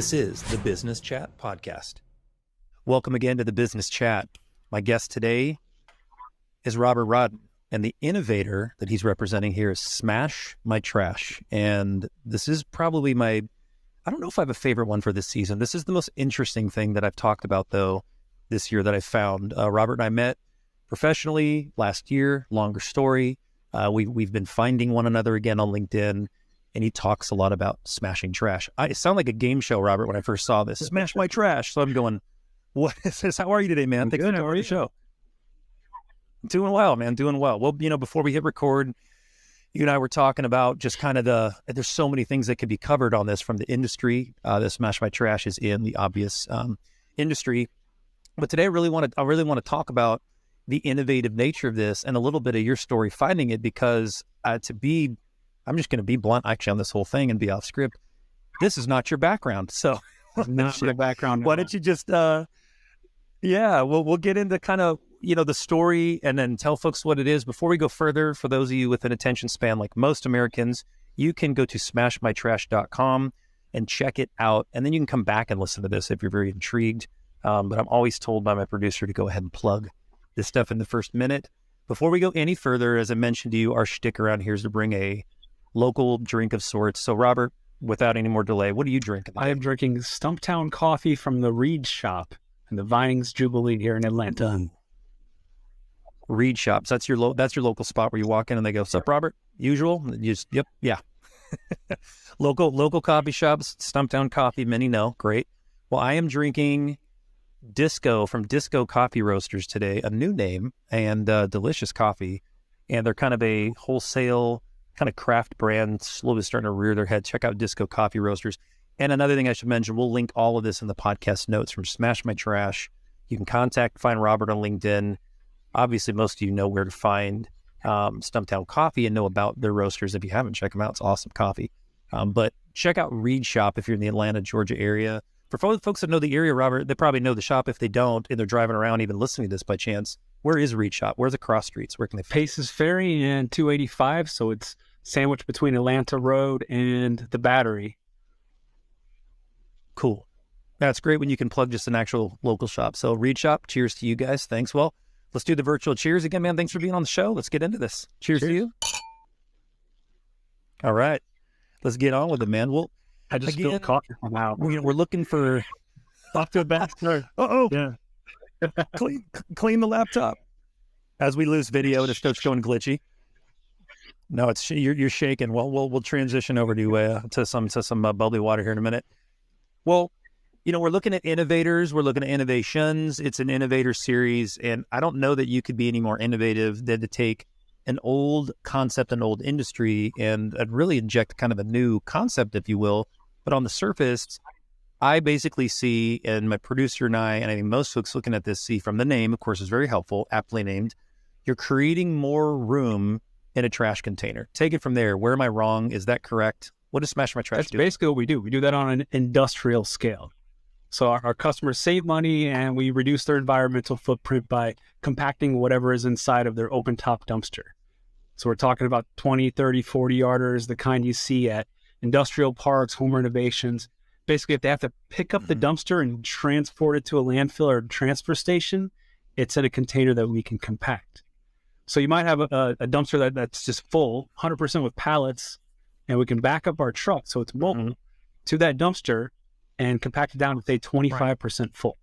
This is the Business Chat Podcast. Welcome again to the Business Chat. My guest today is Robert Rodden, and the innovator that he's representing here is Smash My Trash. And this is probably I don't know if I have a favorite one for this season. This is the most interesting thing that I've talked about, though, this year that I found. Robert and I met professionally last year, longer story. We've been finding one another again on LinkedIn. And he talks a lot about smashing trash. It sounded like a game show, Robert, when I first saw this. Smash my trash. So I'm going, what is this? How are you today, man? Thanks for coming on the show. Doing well, man. Doing well. Well, before we hit record, you and I were talking about just kind of there's so many things that could be covered on this from the industry. The Smash My Trash is in the obvious industry. But today I really want to talk about the innovative nature of this and a little bit of your story finding it, because I'm just going to be blunt actually on this whole thing and be off script. This is not your background. So not my background. Why don't you just, we'll get into kind of, the story and then tell folks what it is. Before we go further, for those of you with an attention span like most Americans, you can go to smashmytrash.com and check it out. And then you can come back and listen to this if you're very intrigued. But I'm always told by my producer to go ahead and plug this stuff in the first minute. Before we go any further, as I mentioned to you, our shtick around here is to bring a local drink of sorts. So Robert, without any more delay, what are you drinking? I am drinking Stumptown coffee from the Reed Shop in the Vinings Jubilee here in Atlanta. Reed Shops. That's your local spot where you walk in and they go, "Sup, Robert?" Usual. You just, yep, yeah. Local coffee shops, Stumptown Coffee. Many know. Great. Well, I am drinking Disco from Disco Coffee Roasters today. A new name and delicious coffee, and they're kind of a wholesale kind of craft brand, slowly starting to rear their head. Check out Disco Coffee Roasters. And another thing I should mention, we'll link all of this in the podcast notes from Smash My Trash. You can find Robert on LinkedIn. Obviously, most of you know where to find Stumptown Coffee and know about their roasters. If you haven't, check them out. It's awesome coffee. But check out Reed Shop if you're in the Atlanta, Georgia area. For folks that know the area, Robert, they probably know the shop. If they don't, and they're driving around even listening to this by chance, where is Reed Shop? Where's the cross streets? Where can they find Paces Ferry and 285, so it's sandwiched between Atlanta Road and the Battery. Cool. That's great when you can plug just an actual local shop. So Reed Shop, cheers to you guys. Thanks. Well, let's do the virtual cheers again, man. Thanks for being on the show. Let's get into this. Cheers to you. All right. Let's get on with it, man. Well, I just spilled coffee. Wow. We're looking for... Off to a bad start. Uh-oh. Yeah. Clean the laptop. As we lose video, it starts going glitchy. No, it's you're shaking. Well, we'll transition over to some bubbly water here in a minute. Well, we're looking at innovators. We're looking at innovations. It's an innovator series, and I don't know that you could be any more innovative than to take an old concept, an old industry, and really inject kind of a new concept, if you will. But on the surface, I basically see, and my producer and I think most folks looking at this see from the name, of course, is very helpful, aptly named. You're creating more room in a trash container. Take it from there. Where am I wrong? Is that correct? What does Smash My Trash do? That's basically what we do. We do that on an industrial scale. So our customers save money and we reduce their environmental footprint by compacting whatever is inside of their open top dumpster. So we're talking about 20, 30, 40 yarders, the kind you see at industrial parks, home renovations. Basically, if they have to pick up the dumpster and transport it to a landfill or a transfer station, it's in a container that we can compact. So you might have a dumpster that's just full, 100% with pallets, and we can back up our truck so it's mobile to that dumpster and compact it down to, say, 25% full.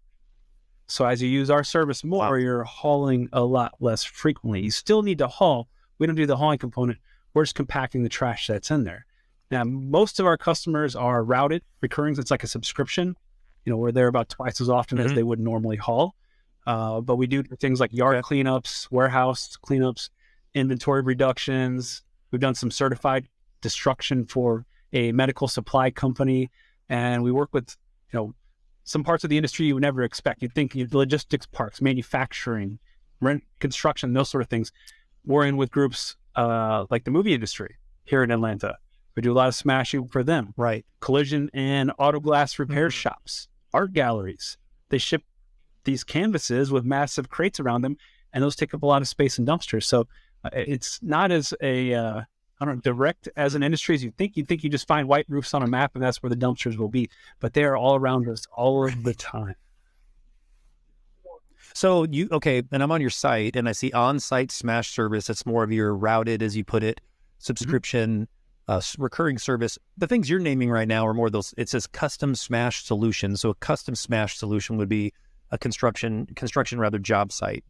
So as you use our service more, you're hauling a lot less frequently. You still need to haul. We don't do the hauling component. We're just compacting the trash that's in there. Now, most of our customers are routed, recurring. It's like a subscription. We're there about twice as often as they would normally haul. But we do things like yard cleanups, warehouse cleanups, inventory reductions. We've done some certified destruction for a medical supply company. And we work with, some parts of the industry you would never expect. You'd think logistics parks, manufacturing, rent, construction, those sort of things. We're in with groups like the movie industry here in Atlanta. We do a lot of smashing for them. Right. Collision and auto glass repair shops, art galleries. They ship these canvases with massive crates around them, and those take up a lot of space in dumpsters. So it's not as I don't know, direct as an industry as you think. You think you just find white roofs on a map and that's where the dumpsters will be, but they are all around us all of the time. So okay, and I'm on your site and I see on-site smash service. It's more of your routed, as you put it, subscription, recurring service. The things you're naming right now are more those, it says custom smash solutions. So a custom smash solution would be a construction rather job site.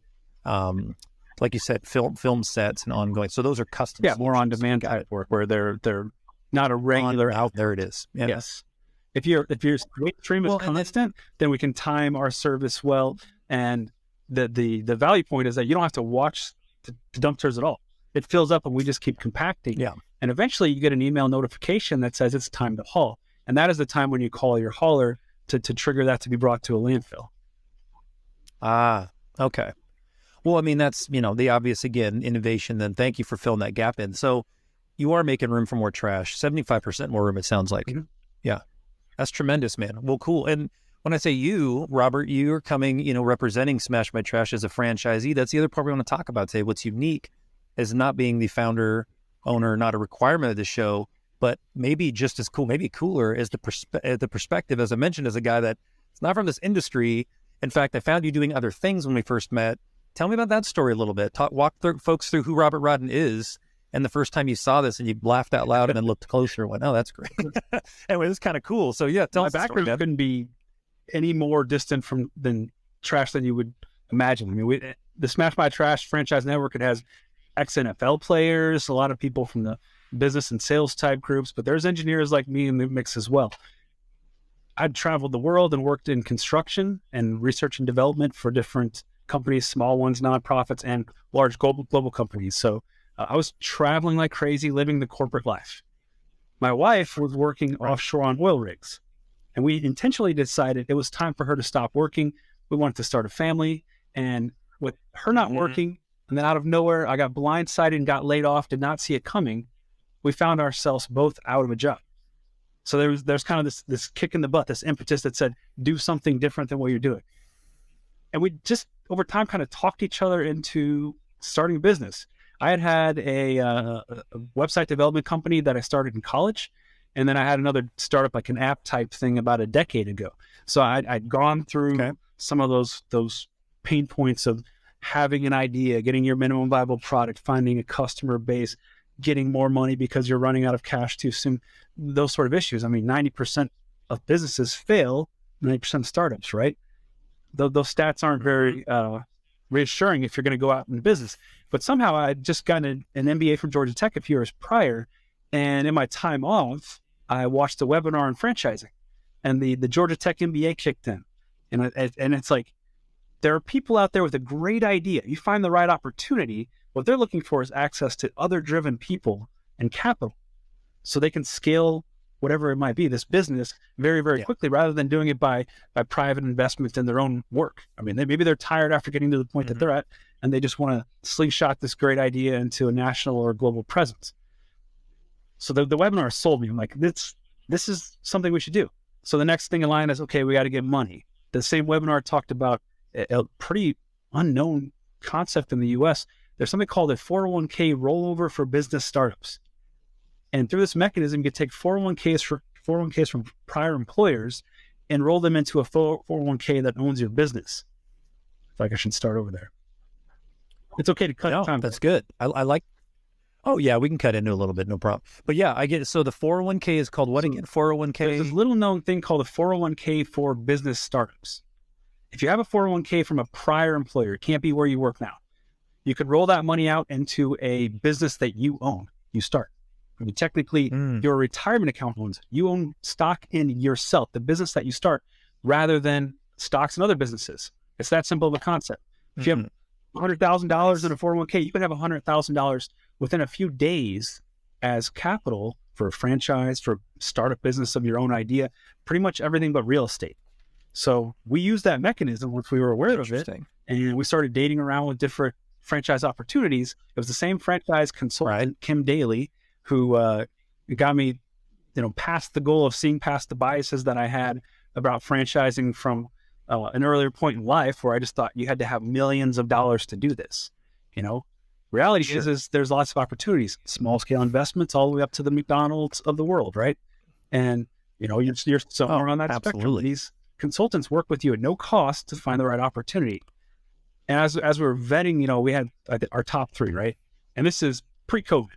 Like you said, film sets and ongoing. So those are custom. Yeah, more on demand type work where they're not a regular out there. It is. Yeah. Yes. If your stream is constant, then we can time our service well. And the value point is that you don't have to watch the dumpsters at all. It fills up and we just keep compacting. Yeah. And eventually you get an email notification that says it's time to haul. And that is the time when you call your hauler to trigger that to be brought to a landfill. Ah, okay. Well, I mean, that's, the obvious, again, innovation. Then thank you for filling that gap in. So you are making room for more trash, 75% more room, it sounds like. Mm-hmm. Yeah. That's tremendous, man. Well, cool. And when I say you, Robert, you're coming, representing Smash My Trash as a franchisee. That's the other part we want to talk about today. What's unique is not being the founder, owner, not a requirement of the show, but maybe just as cool, maybe cooler is the perspective, as I mentioned, as a guy that's not from this industry. In fact, I found you doing other things when we first met. Tell me about that story a little bit. Walk folks through who Robert Rodden is, and the first time you saw this and you laughed out loud and then looked closer and went, "Oh, that's great." Anyway, it's kind of cool. So yeah, tell us the story, background man. couldn't be any more distant than trash than you would imagine. I mean, the Smash My Trash franchise network, it has ex-NFL players, a lot of people from the business and sales type groups, but there's engineers like me in the mix as well. I'd traveled the world and worked in construction and research and development for different companies, small ones, nonprofits, and large global companies. So I was traveling like crazy, living the corporate life. My wife was working offshore on oil rigs, and we intentionally decided it was time for her to stop working. We wanted to start a family, and with her not working, and then out of nowhere, I got blindsided and got laid off, did not see it coming. We found ourselves both out of a job. So there's kind of this kick in the butt, this impetus that said, do something different than what you're doing. And we just, over time, kind of talked each other into starting a business. I had a website development company that I started in college. And then I had another startup, like an app type thing, about a decade ago. So I'd gone through some of those pain points of having an idea, getting your minimum viable product, finding a customer base, getting more money because you're running out of cash too soon, those sort of issues. I mean, 90% of businesses fail, 90% of startups, right? Those stats aren't very reassuring if you're going to go out in business. But somehow I'd just gotten an MBA from Georgia Tech a few years prior. And in my time off, I watched a webinar on franchising, and the Georgia Tech MBA kicked in. And it's like, there are people out there with a great idea. You find the right opportunity. What they're looking for is access to other driven people and capital so they can scale whatever it might be, this business, very, very quickly, rather than doing it by private investment in their own work. I mean, maybe they're tired after getting to the point that they're at, and they just want to slingshot this great idea into a national or global presence. So the webinar sold me. I'm like, this is something we should do. So the next thing in line is, okay, we got to get money. The same webinar talked about a pretty unknown concept in the US. There's something called a 401k rollover for business startups. And through this mechanism, you can take 401ks from prior employers and roll them into a 401k that owns your business. I feel like I should start over there. It's okay to cut time. That's good. I like. Oh yeah, we can cut into a little bit, no problem. But yeah, I get it. So the 401k is called what again? 401k? There's this little known thing called a 401k for business startups. If you have a 401k from a prior employer, it can't be where you work now. You could roll that money out into a business that you own, you start. I mean, technically, your retirement account owns it. You own stock in yourself, the business that you start, rather than stocks in other businesses. It's that simple of a concept. If you have $100,000 in a 401k, you can have $100,000 within a few days as capital for a franchise, for a startup business of your own idea, pretty much everything but real estate. So we used that mechanism once we were aware of it, and we started dating around with different franchise opportunities. It was the same franchise consultant, Kim Daly, who got me, past the goal of seeing past the biases that I had about franchising from an earlier point in life, where I just thought you had to have millions of dollars to do this. Reality is there's lots of opportunities, small scale investments all the way up to the McDonald's of the world, right? And you're somewhere on that spectrum. These consultants work with you at no cost to find the right opportunity. And as we were vetting, we had our top 3, right? And this is pre-COVID.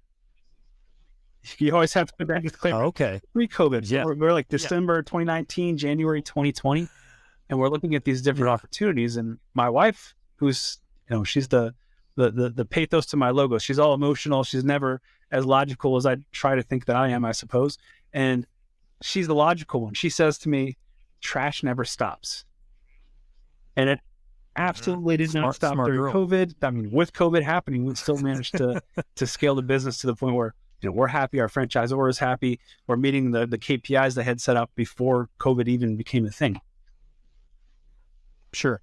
You always have to put that disclaimer. Okay. Pre-COVID. Yeah. We're like December 2019, January 2020. And we're looking at these different opportunities. And my wife, who's, she's the pathos to my logo. She's all emotional. She's never as logical as I try to think that I am, I suppose. And she's the logical one. She says to me, trash never stops. And it absolutely did not stop during COVID. I mean, with COVID happening, we still managed to scale the business to the point where, we're happy. Our franchisor is happy. We're meeting the KPIs they had set up before COVID even became a thing. Sure.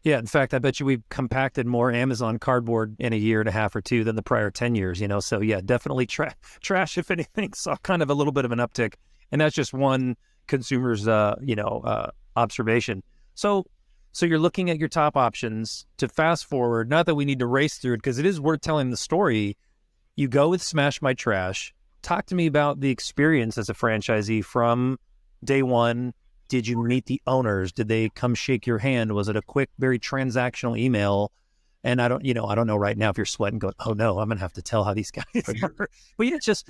Yeah. In fact, I bet you we've compacted more Amazon cardboard in a year and a half or 2 than the prior 10 years, So yeah, definitely trash, if anything, saw kind of a little bit of an uptick. And that's just one consumer's, observation. So you're looking at your top options to fast forward, not that we need to race through it, because it is worth telling the story. You go with Smash My Trash. Talk to me about the experience as a franchisee from day one. Did you meet the owners? Did they come shake your hand? Was it a quick, very transactional email? And I don't know right now if you're sweating going, oh no, I'm going to have to tell how these guys are. But yeah, just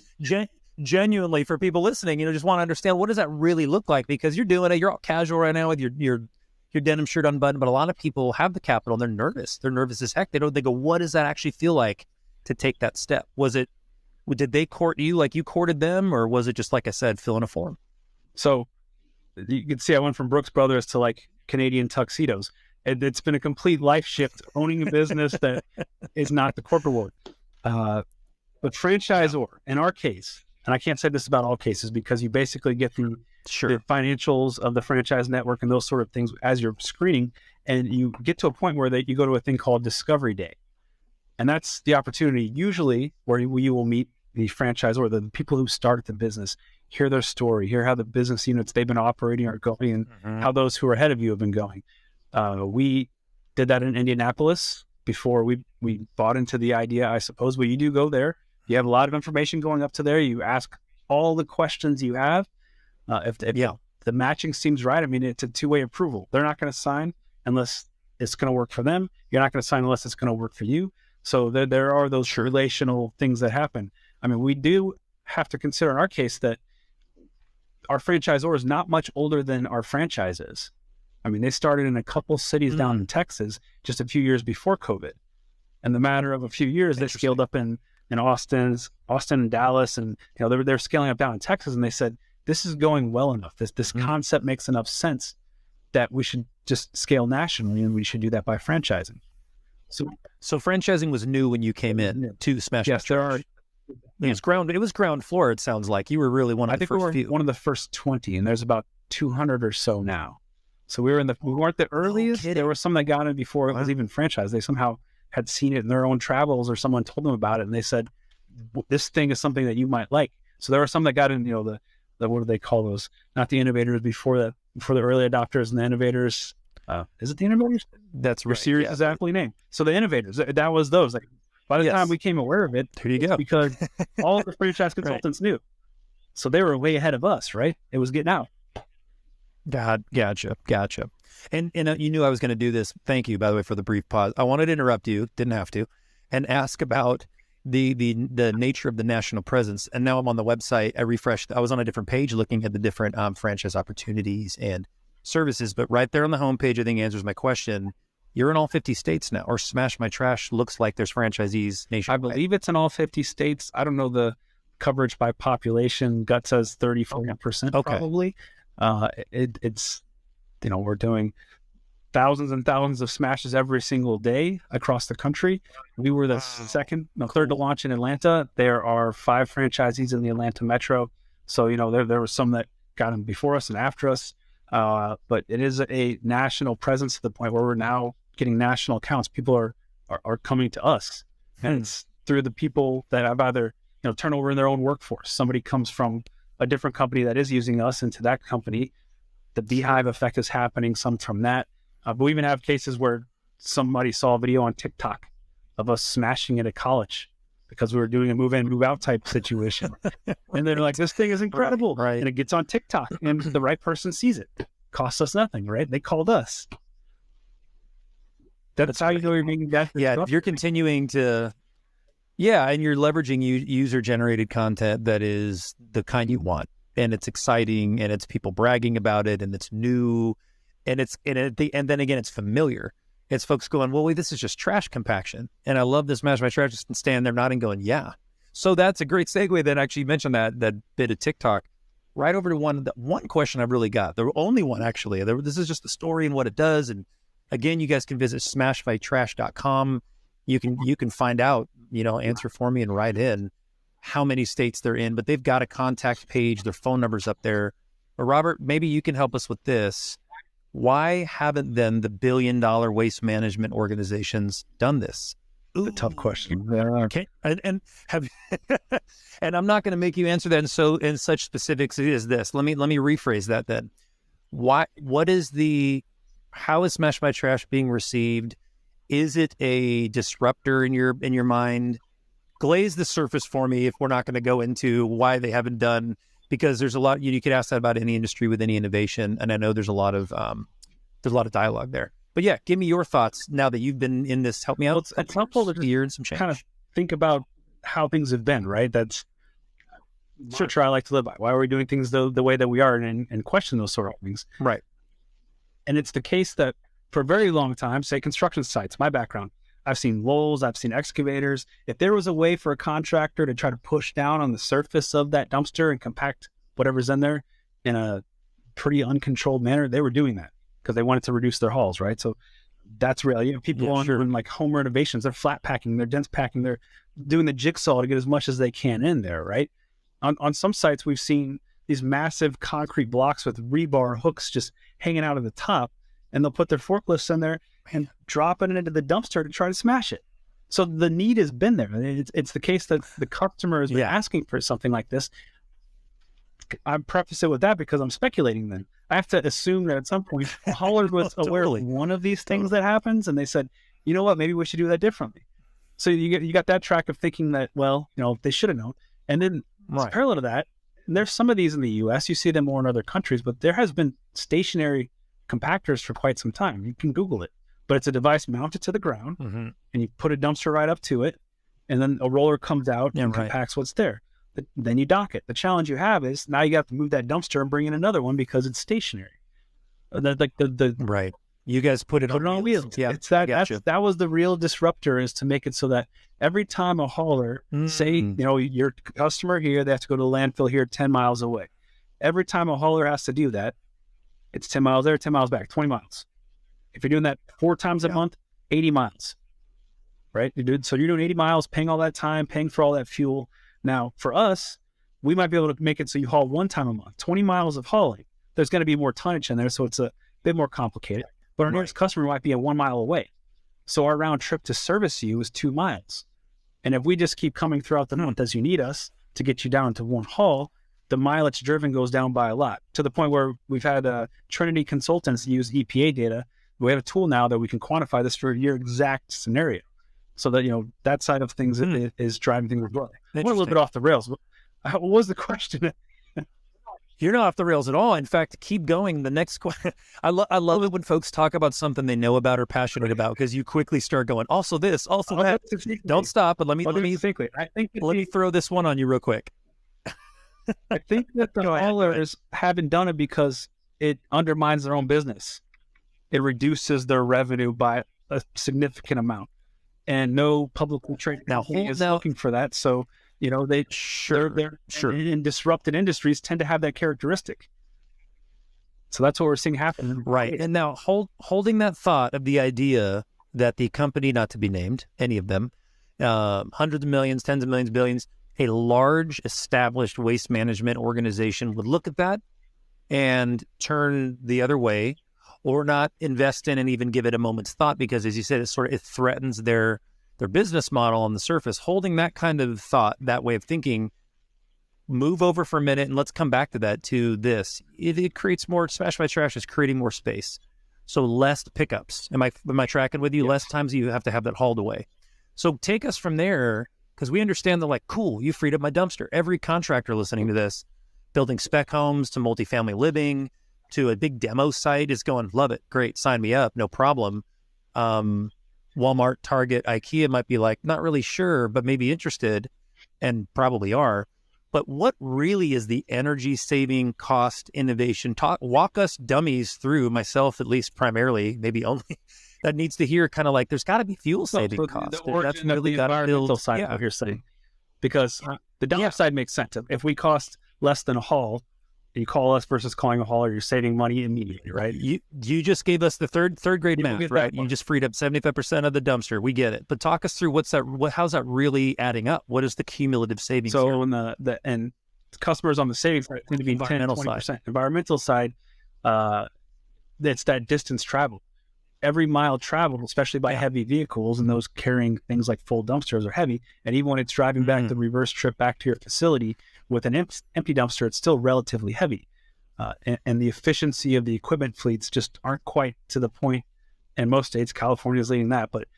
genuinely for people listening, just want to understand, what does that really look like? Because you're doing it, you're all casual right now with your denim shirt unbuttoned, but a lot of people have the capital and they're nervous. They're nervous as heck. They go, what does that actually feel like to take that step? Did they court you like you courted them, or was it just, like I said, fill in a form? So you can see I went from Brooks Brothers to like Canadian tuxedos. It's been a complete life shift, owning a business that is not the corporate world. But franchisor, in our case, and I can't say this about all cases because you basically get the financials of the franchise network and those sort of things as you're screening, and you get to a point where you go to a thing called Discovery Day. And that's the opportunity usually where you will meet the franchisor, the people who started the business, hear their story, hear how the business units they've been operating are going, and how those who are ahead of you have been going. We did that in Indianapolis before we bought into the idea, I suppose. But you do go there. You have a lot of information going up to there. You ask all the questions you have. If the matching seems right, I mean, it's a two-way approval. They're not going to sign unless it's going to work for them. You're not going to sign unless it's going to work for you. So there are those relational things that happen. I mean, we do have to consider in our case that our franchisor is not much older than our franchise is. I mean, they started in a couple cities down in Texas just a few years before COVID. In the matter of a few years, they scaled up in Austin and Dallas, and they're scaling up down in Texas. And they said, this is going well enough. This concept makes enough sense that we should just scale nationally, and we should do that by franchising. So franchising was new when you came in to Smash. Yes, there are. It was ground floor. It sounds like you were really one of the first few. One of the first 20, and there's about 200 or so now. So we weren't the earliest. There were some that got in before it was even franchised. They somehow had seen it in their own travels, or someone told them about it, and they said, "This thing is something that you might like." So there were some that got in. The what do they call those? Not the innovators before the early adopters, and the innovators. Is it the innovators? That's right. Your series is aptly named. So the innovators. That was those. Like by the time we came aware of it, there you go. Because all of the franchise consultants knew, so they were way ahead of us. Right? It was getting out. Gotcha. And you knew I was going to do this. Thank you, by the way, for the brief pause. I wanted to interrupt you, didn't have to, and ask about the nature of the national presence. And now I'm on the website. I refreshed. I was on a different page looking at the different franchise opportunities and services. But right there on the homepage, I think answers my question. You're in all 50 states now, or Smash My Trash looks like there's franchisees nationwide. I believe it's in all 50 states. I don't know the coverage by population. Gut says 30-40% probably. It's we're doing thousands and thousands of smashes every single day across the country. We were the third to launch in Atlanta. There are 5 franchisees in the Atlanta metro. So, there was some that got them before us and after us. But it is a national presence to the point where we're now getting national accounts. People are coming to us, and it's through the people that have either, turnover in their own workforce. Somebody comes from a different company that is using us into that company. The beehive effect is happening, some from that. But we even have cases where somebody saw a video on TikTok of us smashing it at college because we were doing a move in, move out type situation. And they're like, this thing is incredible. Right. And it gets on TikTok and the right person sees it. Costs us nothing, right? They called us. That's how you know you're being that. Yeah, if you're continuing to, and you're leveraging user-generated content that is the kind you want, and it's exciting, and it's people bragging about it, and it's new, and then again, it's familiar. It's folks going, well, wait, this is just trash compaction, and I love this Smash My Trash, just stand there nodding, going, yeah. So that's a great segue. That actually mentioned that bit of TikTok. Right over to one question I've really got. The only one actually. This is just the story and what it does, and again, you guys can visit smashmytrash.com. You can find out, answer for me and write in how many states they're in, but they've got a contact page, their phone number's up there. But Robert, maybe you can help us with this. Why haven't then the billion-dollar waste management organizations done this? Ooh, a tough question. Okay. And I'm not going to make you answer that in such specifics as this. Let me rephrase that then. How is Smash My Trash being received? Is it a disruptor in your mind? Glaze the surface for me if we're not going to go into why they haven't done, because there's a lot, you could ask that about any industry with any innovation. And I know there's a lot of dialogue there, but yeah, give me your thoughts now that you've been in this. Help me out. Well, it's helpful to year and some change. Kind of think about how things have been, right? That's sure I like to live by. Why are we doing things the way that we are, and question those sort of things. Right. And it's the case that for a very long time, say construction sites, my background, I've seen Lowells, I've seen excavators. If there was a way for a contractor to try to push down on the surface of that dumpster and compact whatever's in there in a pretty uncontrolled manner, they were doing that because they wanted to reduce their hauls, right? So that's real. People doing like home renovations, they're flat packing, they're dense packing, they're doing the jigsaw to get as much as they can in there, right? On some sites, we've seen these massive concrete blocks with rebar hooks just hanging out of the top, and they'll put their forklifts in there and drop it into the dumpster to try to smash it. So the need has been there. It's the case that the customer has been asking for something like this. I preface it with that because I'm speculating then. I have to assume that at some point, haulers was aware of one of these things that happens, and they said, you know what, maybe we should do that differently. So you got that track of thinking that, well, they should have known. And then parallel to that, and there's some of these in the U.S., you see them more in other countries, but there has been stationary compactors for quite some time. You can Google it, but it's a device mounted to the ground, and you put a dumpster right up to it, and then a roller comes out and compacts what's there. Then you dock it. The challenge you have is now you have to move that dumpster and bring in another one because it's stationary. Right. You guys put it on wheels. Yeah, it's that was the real disruptor, is to make it so that every time a hauler, say, your customer here, they have to go to the landfill here 10 miles away. Every time a hauler has to do that, it's 10 miles there, 10 miles back, 20 miles. If you're doing that 4 times a month, 80 miles, right? So you're doing 80 miles, paying all that time, paying for all that fuel. Now, for us, we might be able to make it so you haul 1 time a month, 20 miles of hauling. There's going to be more tonnage in there, so it's a bit more complicated. But our nearest customer might be 1 mile away. So our round trip to service you is 2 miles. And if we just keep coming throughout the month as you need us to get you down to one haul, the mileage driven goes down by a lot, to the point where we've had Trinity Consultants use EPA data. We have a tool now that we can quantify this for your exact scenario, so that, that side of things is driving things as well. I went a little bit off the rails. What was the question? You're not off the rails at all. In fact, keep going. The next question. I love it when folks talk about something they know about or passionate about, because you quickly start going, also this, also that. Don't stop, but let me throw this one on you real quick. I think that the haulers haven't done it because it undermines their own business. It reduces their revenue by a significant amount, and no publicly traded company is looking for that. So, they're in disrupted industries tend to have that characteristic. So that's what we're seeing happen. Right. And now holding that thought of the idea that the company, not to be named, any of them, hundreds of millions, tens of millions, billions, a large established waste management organization would look at that and turn the other way, or not invest in and even give it a moment's thought, because, as you said, it threatens their business model on the surface. Holding that kind of thought, that way of thinking, move over for a minute and let's come back to that, to this. It creates more. Smash My Trash is creating more space. So less pickups. Am I tracking with you? Yes. Less times you have to have that hauled away. So take us from there, because we understand that, like, cool, you freed up my dumpster. Every contractor listening to this, building spec homes to multifamily living to a big demo site, is going, love it, great, sign me up, no problem. Walmart, Target, IKEA might be like, not really sure, but maybe interested, and probably are. But what really is the energy saving cost innovation? Walk us dummies through, myself at least primarily, maybe only, that needs to hear kind of like, there's got to be fuel saving costs. The origin of the environmental side of what you're saying. Because the downside makes sense. If we cost less than a haul, you call us versus calling a hauler, you're saving money immediately, right? You just gave us the third grade math, right? You just freed up 75% of the dumpster. We get it. But talk us through how's that really adding up? What is the cumulative savings? So here? on and customers on the savings side tend to be 10-20%. Environmental side, it's that distance travel. Every mile traveled, especially by heavy vehicles, and those carrying things like full dumpsters are heavy. And even when it's driving back the reverse trip back to your facility with an empty dumpster, it's still relatively heavy. And the efficiency of the equipment fleets just aren't quite to the point. In most states, California is leading that, but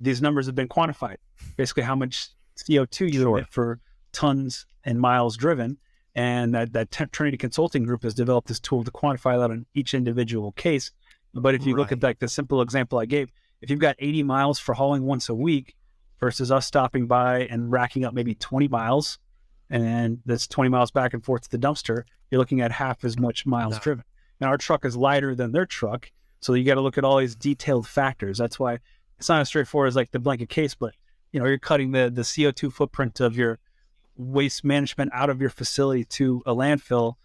these numbers have been quantified. Basically, how much CO2 you emit for tons and miles driven. And that Trinity Consulting Group has developed this tool to quantify that on each individual case. But if you look at like the simple example I gave, if you've got 80 miles for hauling once a week versus us stopping by and racking up maybe 20 miles, and that's 20 miles back and forth to the dumpster, you're looking at half as much miles driven. And our truck is lighter than their truck, so you got to look at all these detailed factors. That's why it's not as straightforward as like the blanket case, but you're cutting the CO2 footprint of your waste management out of your facility to a landfill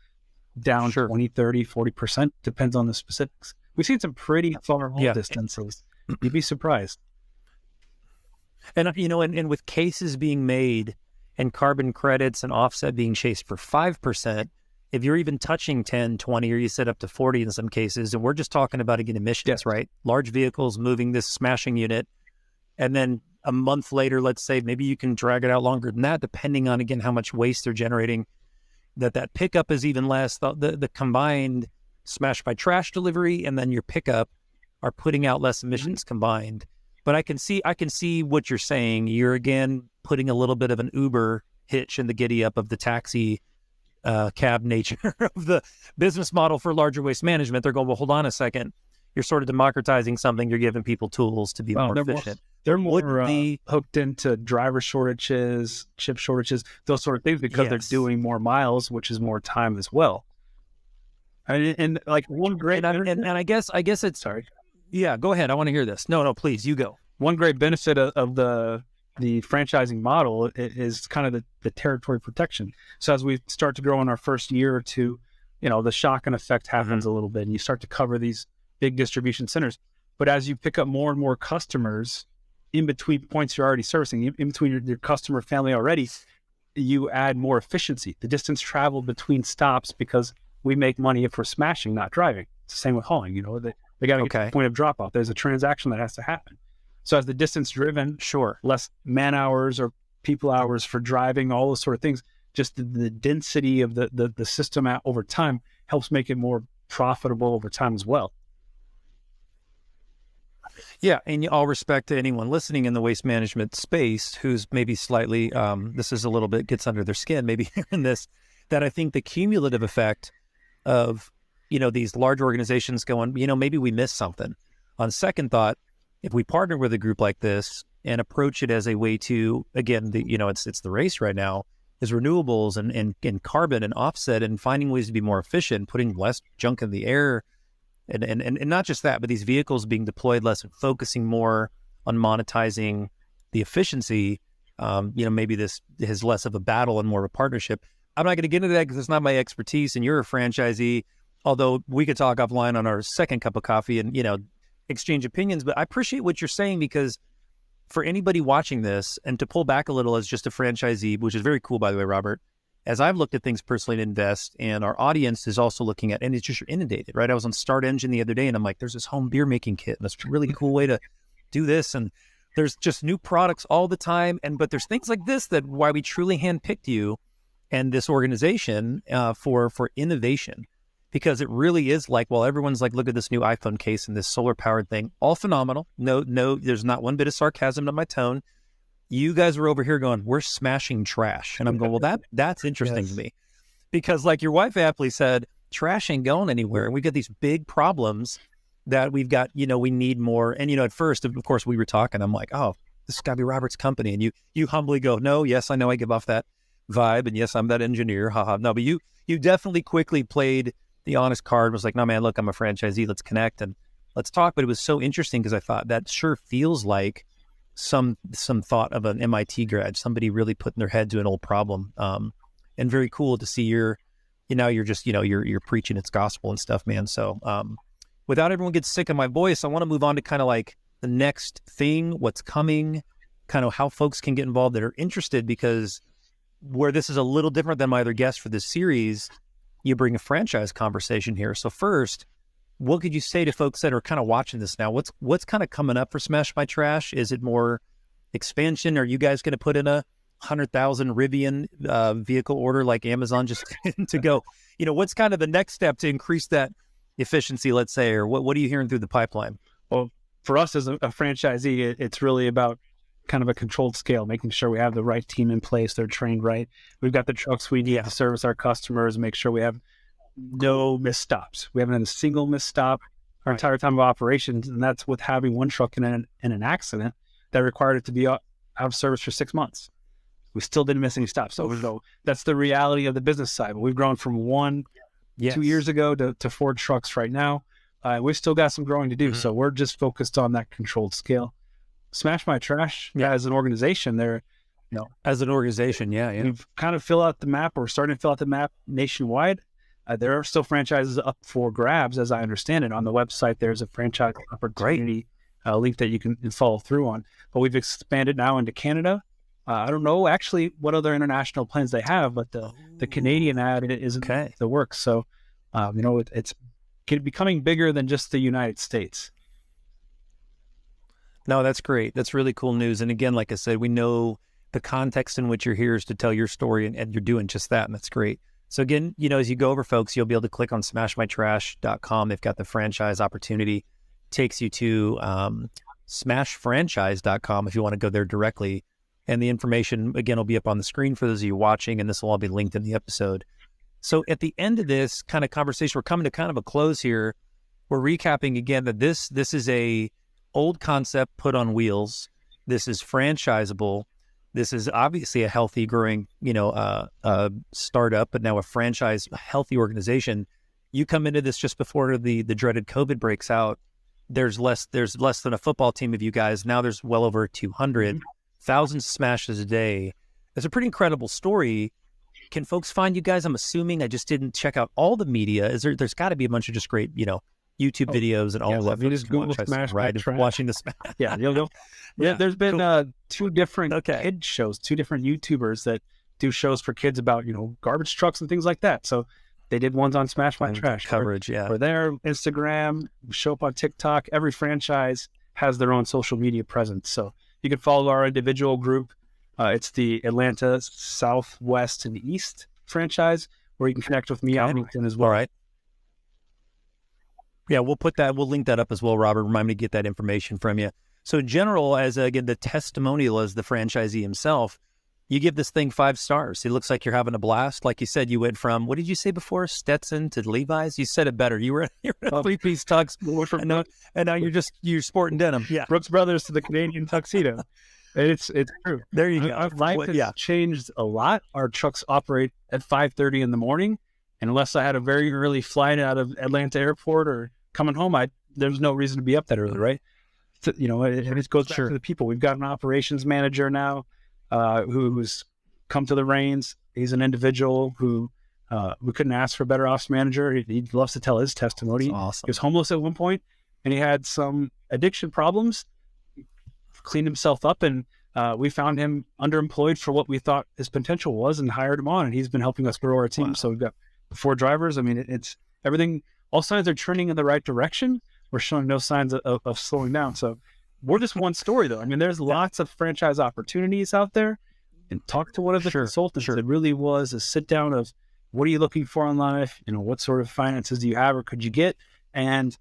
down 20, 30, 40%, depends on the specifics. We've seen some pretty far haul distances. You'd be surprised. And, and with cases being made and carbon credits and offset being chased for 5%, if you're even touching 10, 20, or you set up to 40 in some cases, and we're just talking about, again, emissions, right? Large vehicles moving this smashing unit. And then a month later, let's say, maybe you can drag it out longer than that, depending on, again, how much waste they're generating, that pickup is even less. The combined smash by trash delivery and then your pickup are putting out less emissions combined. But I can see what you're saying. You're again putting a little bit of an Uber hitch in the giddy up of the taxi cab nature of the business model for larger waste management. They're going, well, hold on a second. You're sort of democratizing something. You're giving people tools to be more efficient. They're more hooked into driver shortages, chip shortages, those sort of things, because they're doing more miles, which is more time as well. And like one great, and I guess it's, sorry. Yeah, go ahead. I want to hear this. No, please, you go. One great benefit of the franchising model is kind of the territory protection. So as we start to grow in our first year or two, the shock and effect happens a little bit, and you start to cover these big distribution centers. But as you pick up more and more customers in between points you're already servicing, in between your customer family already, you add more efficiency. The distance traveled between stops, because we make money if we're smashing, not driving. It's the same with hauling. They got to get to the point of drop off. There's a transaction that has to happen. So as the distance driven, less man hours or people hours for driving, all those sort of things, just the density of the system over time helps make it more profitable over time as well. Yeah, and all respect to anyone listening in the waste management space who's maybe slightly, this is a little bit gets under their skin, maybe hearing this, that I think the cumulative effect of, these large organizations going, maybe we missed something. On second thought, if we partner with a group like this and approach it as a way to, again, it's the race right now, is renewables and carbon and offset and finding ways to be more efficient, putting less junk in the air, and not just that, but these vehicles being deployed less and focusing more on monetizing the efficiency. Maybe this is less of a battle and more of a partnership. I'm not going to get into that because it's not my expertise, and you're a franchisee, although we could talk offline on our second cup of coffee and, exchange opinions. But I appreciate what you're saying, because for anybody watching this, and to pull back a little as just a franchisee, which is very cool, by the way, Robert, as I've looked at things personally to invest, and our audience is also looking at, and it's just you're inundated, right? I was on Start Engine the other day, and I'm like, there's this home beer making kit, and that's a really cool way to do this. And there's just new products all the time. But there's things like this that why we truly handpicked you and this organization for innovation. because it really is like, well, everyone's like, look at this new iPhone case and this solar powered thing, all phenomenal. No, there's not one bit of sarcasm to my tone. You guys are over here going, we're smashing trash. And I'm going, well, that's interesting to me, because like your wife aptly said, trash ain't going anywhere. And we got these big problems that we've got, we need more. And, at first, of course, we were talking, I'm like, oh, this has got to be Robert's company. And you humbly go, no, yes, I know I give off that vibe. And yes, I'm that engineer. Haha. No, but you definitely quickly played the honest card, was like, no, man, look, I'm a franchisee. Let's connect and let's talk. But it was so interesting because I thought that sure feels like some thought of an MIT grad, somebody really putting their head to an old problem. And very cool to see you're just, you're preaching its gospel and stuff, man. So without everyone gets sick of my voice, I want to move on to kind of like the next thing, what's coming, kind of how folks can get involved that are interested, because where this is a little different than my other guests for this series, you bring a franchise conversation here. So first, what could you say to folks that are kind of watching this now? What's kind of coming up for Smash My Trash? Is it more expansion? Are you guys going to put in a 100,000 Rivian vehicle order like Amazon just to go? What's kind of the next step to increase that efficiency, let's say, or what are you hearing through the pipeline? Well, for us as a franchisee, it's really about kind of a controlled scale, making sure we have the right team in place, they're trained right. We've got the trucks we need to service our customers, make sure we have no misstops. We haven't had a single misstop our entire time of operations, and that's with having one truck in an accident that required it to be out of service for 6 months. We still didn't miss any stops. So that's the reality of the business side. But we've grown from 2 years ago to 4 trucks right now. We've still got some growing to do. Mm-hmm. So we're just focused on that controlled scale. Smash My Trash as an organization as an organization, we've kind of fill out the map, or starting to fill out the map nationwide. There are still franchises up for grabs, as I understand it. On the website, there's a franchise opportunity link that you can follow through on. But we've expanded now into Canada. I don't know actually what other international plans they have, but the Canadian ad is in the works. So, it's becoming bigger than just the United States. No, that's great. That's really cool news. And again, like I said, we know the context in which you're here is to tell your story, and you're doing just that. And that's great. So again, as you go over, folks, you'll be able to click on smashmytrash.com. They've got the franchise opportunity. Takes you to smashfranchise.com if you want to go there directly. And the information, again, will be up on the screen for those of you watching, and this will all be linked in the episode. So at the end of this kind of conversation, we're coming to kind of a close here. We're recapping again that this is a old concept put on wheels. This is franchisable. This is obviously a healthy, growing, startup, but now a franchise, a healthy organization. You come into this just before the dreaded COVID breaks out. There's less than a football team of you guys. Now there's well over 200, thousands of smashes a day. It's a pretty incredible story. Can folks find you guys? I'm assuming, I just didn't check out all the media. There's got to be a bunch of just great, YouTube videos and all of that. You just Google Smash My Trash. Watching the Smash. Yeah, you'll go. Yeah, there's been 2 different kid shows, 2 different YouTubers that do shows for kids about, garbage trucks and things like that. So they did ones on Smash My Trash coverage. Or their Instagram, show up on TikTok. Every franchise has their own social media presence. So you can follow our individual group. It's the Atlanta Southwest and East franchise, where you can connect with me on LinkedIn as well. All right. Yeah, we'll link that up as well, Robert. Remind me to get that information from you. So in general, as again, the testimonial as the franchisee himself, you give this thing 5 stars. It looks like you're having a blast. Like you said, you went from, what did you say before? Stetson to Levi's? You said it better. You were in a 3-piece tux, and now you're sporting denim. Yeah. Brooks Brothers to the Canadian tuxedo. It's true. There you go. Our life has changed a lot. Our trucks operate at 5:30 in the morning. And unless I had a very early flight out of Atlanta airport or coming home, there's no reason to be up that early, right? So, it goes back to the people. We've got an operations manager now who's come to the reins. He's an individual who we couldn't ask for a better ops manager. He loves to tell his testimony. That's awesome. He was homeless at one point, and he had some addiction problems. Cleaned himself up, and we found him underemployed for what we thought his potential was, and hired him on. And he's been helping us grow our team. Wow. So we've got 4 drivers. I mean, it's everything. All signs are trending in the right direction. We're showing no signs of slowing down. So we're just one story, though. I mean, there's lots of franchise opportunities out there. And talk to one of the consultants. It really was a sit down of, what are you looking for in life? What sort of finances do you have or could you get? And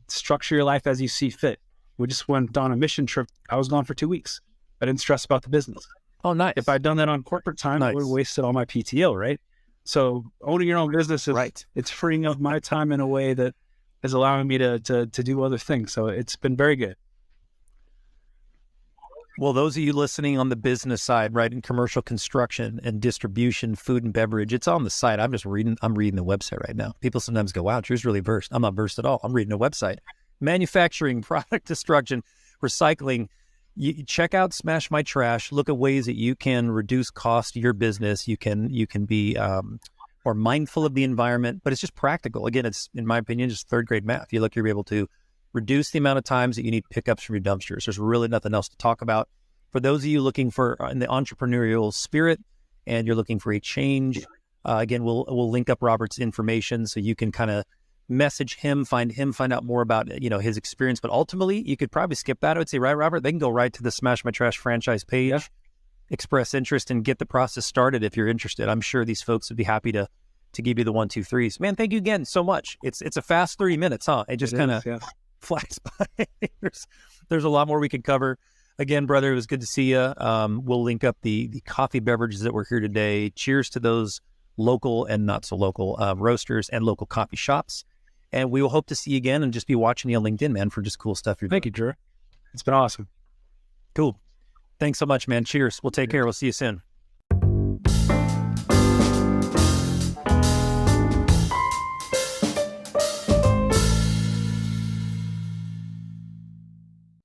structure your life as you see fit. We just went on a mission trip. I was gone for 2 weeks. I didn't stress about the business. Oh, nice. If I'd done that on corporate time, I would have wasted all my PTO, right? So owning your own business is it's freeing up my time in a way that is allowing me to do other things. So it's been very good. Well, those of you listening on the business side, right, in commercial construction and distribution, food and beverage, it's on the site. I'm reading the website right now. People sometimes go, wow, Drew's really versed. I'm not versed at all. I'm reading a website. Manufacturing, product destruction, recycling. You check out Smash My Trash. Look at ways that you can reduce cost to your business. You can be more mindful of the environment, but it's just practical. Again, it's, in my opinion, just third grade math. You look, you'll be able to reduce the amount of times that you need pickups from your dumpsters. There's really nothing else to talk about. For those of you looking for in the entrepreneurial spirit and you're looking for a change, again, we'll link up Robert's information so you can kind of message him, find out more about his experience. But ultimately, you could probably skip that. I would say, right, Robert? They can go right to the Smash My Trash franchise page, express interest, and get the process started if you're interested. I'm sure these folks would be happy to give you the 1, 2, 3s. Man, thank you again so much. It's a fast 30 minutes, huh? It just kind of flies by. There's a lot more we could cover. Again, brother, it was good to see you. We'll link up the coffee beverages that were here today. Cheers to those local and not so local roasters and local coffee shops. And we will hope to see you again and just be watching you on LinkedIn, man, for just cool stuff you're doing. Thank you, Drew. It's been awesome. Cool. Thanks so much, man. Cheers. We'll take care. We'll see you soon.